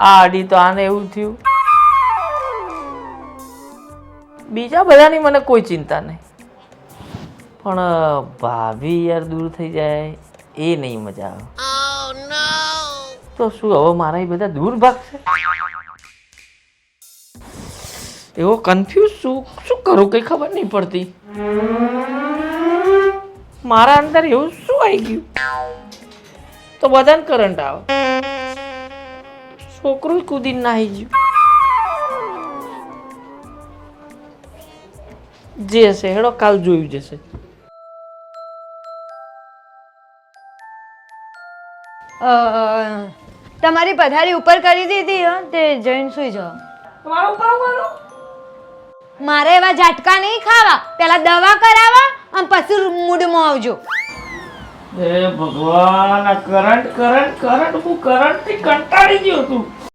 આ આડી તો આને એવું થયું. બીજા બધાની મને કોઈ ચિંતા નહીં, પણ ભાભી યાર દૂર થઈ જાય એ નહીં મજા આવે. તો શું હવે મારા એ બધા દૂર ભાગશે? એવો કન્ફ્યુઝ શું કરું કઈ ખબર નહીં પડતી. મારા અંદર એવું શું આવી ગયું તો બધાને કરંટ આવે, છોકરું કૂદીને નાહી ગયું. જે હશે હેડો કાલ જોયું જશે. તમારી પથારી ઉપર કરી દીધી હો, તે જઈને સુઈ જાઓ. મારે એવા ઝાટકા નહીં ખાવા, પેલા દવા કરાવવા અને પછી મૂડમાં આવજો. હે ભગવાન, આ કરંટ કરંટ કરંટ હું કરંટ થી કંટાળી ગયો તું.